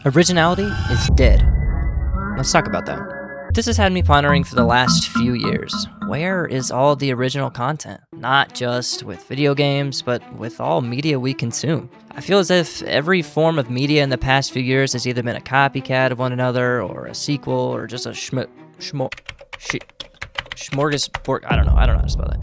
Originality is dead. Let's talk about that. This has had me pondering for the last few years. Where is all the original content? Not just with video games, but with all media we consume. I feel as if every form of media in the past few years has either been a copycat of one another, or a sequel, or just a smorgasbord. I don't know how to spell that.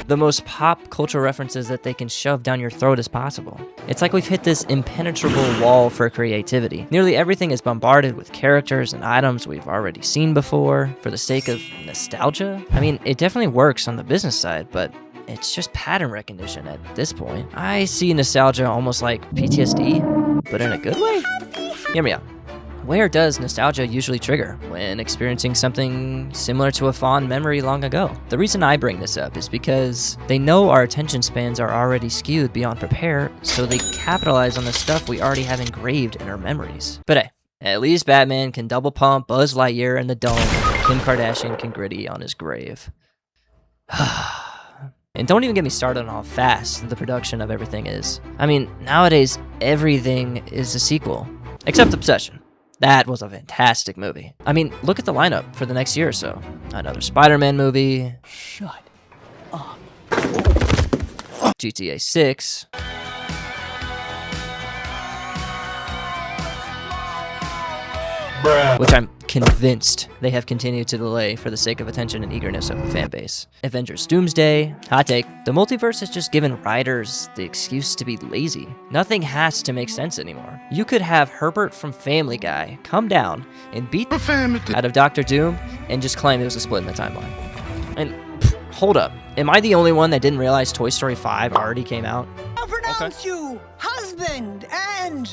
The most pop culture references that they can shove down your throat as possible. It's like we've hit this impenetrable wall for creativity. Nearly everything is bombarded with characters and items we've already seen before for the sake of nostalgia. I mean, it definitely works on the business side, but it's just pattern recognition at this point. I see nostalgia almost like PTSD, but in a good way. Hear me out. Where does nostalgia usually trigger? When experiencing something similar to a fond memory long ago. The reason I bring this up is because they know our attention spans are already skewed beyond prepare, so they capitalize on the stuff we already have engraved in our memories. But hey, at least Batman can double pump Buzz Lightyear in the dome, and Kim Kardashian can gritty on his grave. And don't even get me started on how fast the production of everything is. I mean, nowadays, everything is a sequel, except Obsession. That was a fantastic movie. I mean, look at the lineup for the next year or so. Another Spider-Man movie. Shut up. GTA 6. Bruh. Which I'm convinced they have continued to delay for the sake of attention and eagerness of the fan base. Avengers Doomsday. Hot take. The multiverse has just given writers the excuse to be lazy. Nothing has to make sense anymore. You could have Herbert from Family Guy come down and beat the out of Dr. Doom and just claim it was a split in the timeline. And hold up. Am I the only one that didn't realize Toy Story 5 already came out? I'll pronounce you husband and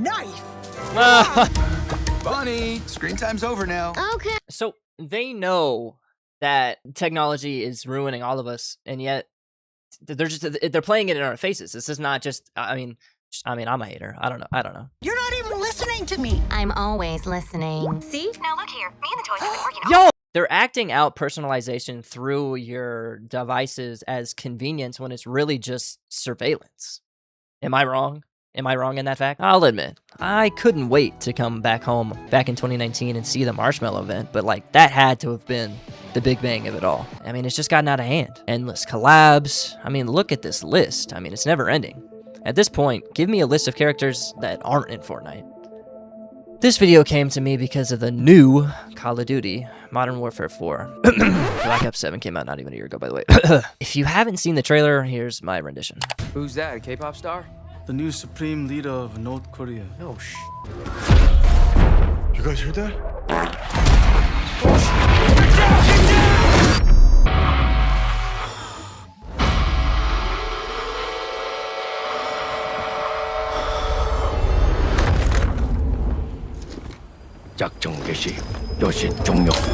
knife. Bunny, screen time's over now. Okay. So they know that technology is ruining all of us, and yet they're playing it in our faces. This is not just. I mean, I'm a hater. I don't know. You're not even listening to me. I'm always listening. See? Now look here, me and the toys have been working Yo! They're acting out personalization through your devices as convenience when it's really just surveillance. Am I wrong? Am I wrong in that fact? I'll admit, I couldn't wait to come back home back in 2019 and see the Marshmallow event, but like that had to have been the big bang of it all. I mean, it's just gotten out of hand. Endless collabs. I mean, look at this list. I mean, it's never ending. At this point, give me a list of characters that aren't in Fortnite. This video came to me because of the new Call of Duty, Modern Warfare 4. Black Ops 7 came out not even a year ago, by the way. If you haven't seen the trailer, here's my rendition. Who's that, a K-pop star? The new supreme leader of North Korea. Oh, sh. You guys heard that?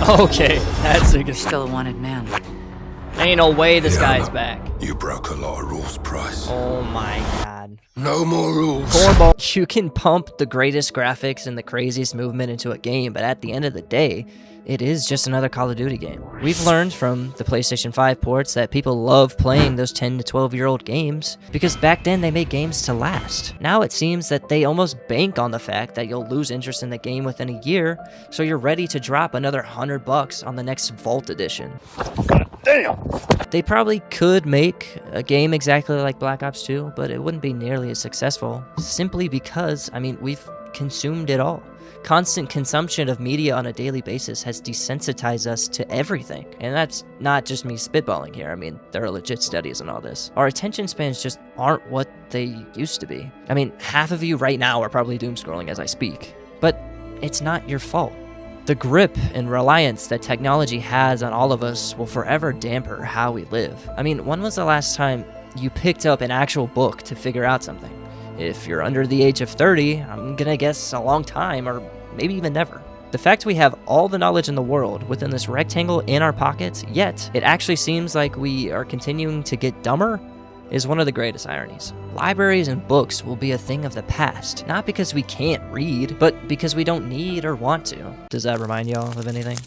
Okay, that's a good. Still a wanted man. Ain't no way this guy's back. You broke a lot of rules, Price. Oh my god. No more rules. Cornball. You can pump the greatest graphics and the craziest movement into a game, but at the end of the day, it is just another Call of Duty game. We've learned from the PlayStation 5 ports that people love playing those 10 to 12-year-old games because back then they made games to last. Now it seems that they almost bank on the fact that you'll lose interest in the game within a year, so you're ready to drop another $100 on the next Vault Edition. Damn! They probably could make a game exactly like Black Ops 2, but it wouldn't be nearly as successful, simply because, I mean, we've consumed it all. Constant consumption of media on a daily basis has desensitized us to everything. And that's not just me spitballing here. I mean, there are legit studies on all this. Our attention spans just aren't what they used to be. I mean, half of you right now are probably doom scrolling as I speak. But it's not your fault. The grip and reliance that technology has on all of us will forever damper how we live. I mean, when was the last time you picked up an actual book to figure out something? If you're under the age of 30, I'm gonna guess a long time, or maybe even never. The fact we have all the knowledge in the world within this rectangle in our pockets, yet it actually seems like we are continuing to get dumber, is one of the greatest ironies. Libraries and books will be a thing of the past, not because we can't read, but because we don't need or want to. Does that remind y'all of anything?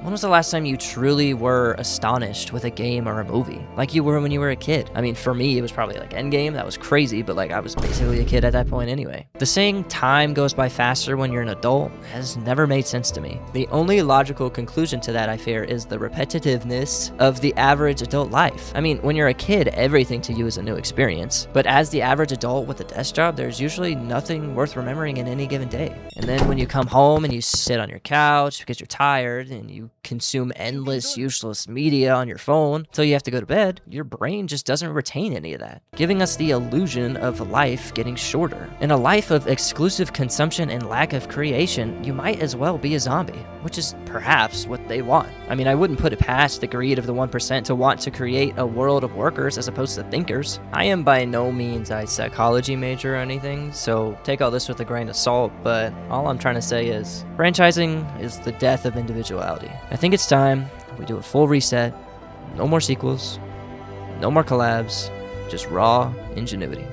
When was the last time you truly were astonished with a game or a movie? Like you were when you were a kid? I mean, for me, it was probably like Endgame. That was crazy, but like I was basically a kid at that point anyway. The saying time goes by faster when you're an adult has never made sense to me. The only logical conclusion to that, I fear, is the repetitiveness of the average adult life. I mean, when you're a kid, everything to you is a new experience. But as the average adult with a desk job, there's usually nothing worth remembering in any given day. And then when you come home and you sit on your couch because you're tired and you consume endless useless media on your phone until you have to go to bed, your brain just doesn't retain any of that, giving us the illusion of life getting shorter. In a life of exclusive consumption and lack of creation, you might as well be a zombie, which is perhaps what they want. I mean, I wouldn't put it past the greed of the 1% to want to create a world of workers as opposed to thinkers. I am by no means a psychology major or anything, so take all this with a grain of salt, but all I'm trying to say is franchising is the death of individuality. I think it's time we do a full reset. No more sequels, no more collabs, just raw ingenuity.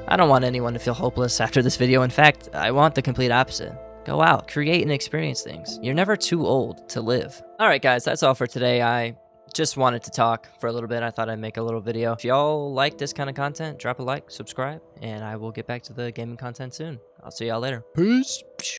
I don't want anyone to feel hopeless after this video. In fact, I want the complete opposite. Go out, create and experience things. You're never too old to live. All right, guys, that's all for today. I just wanted to talk for a little bit. I thought I'd make a little video. If y'all like this kind of content, drop a like, subscribe, and I will get back to the gaming content soon. I'll see y'all later. Peace.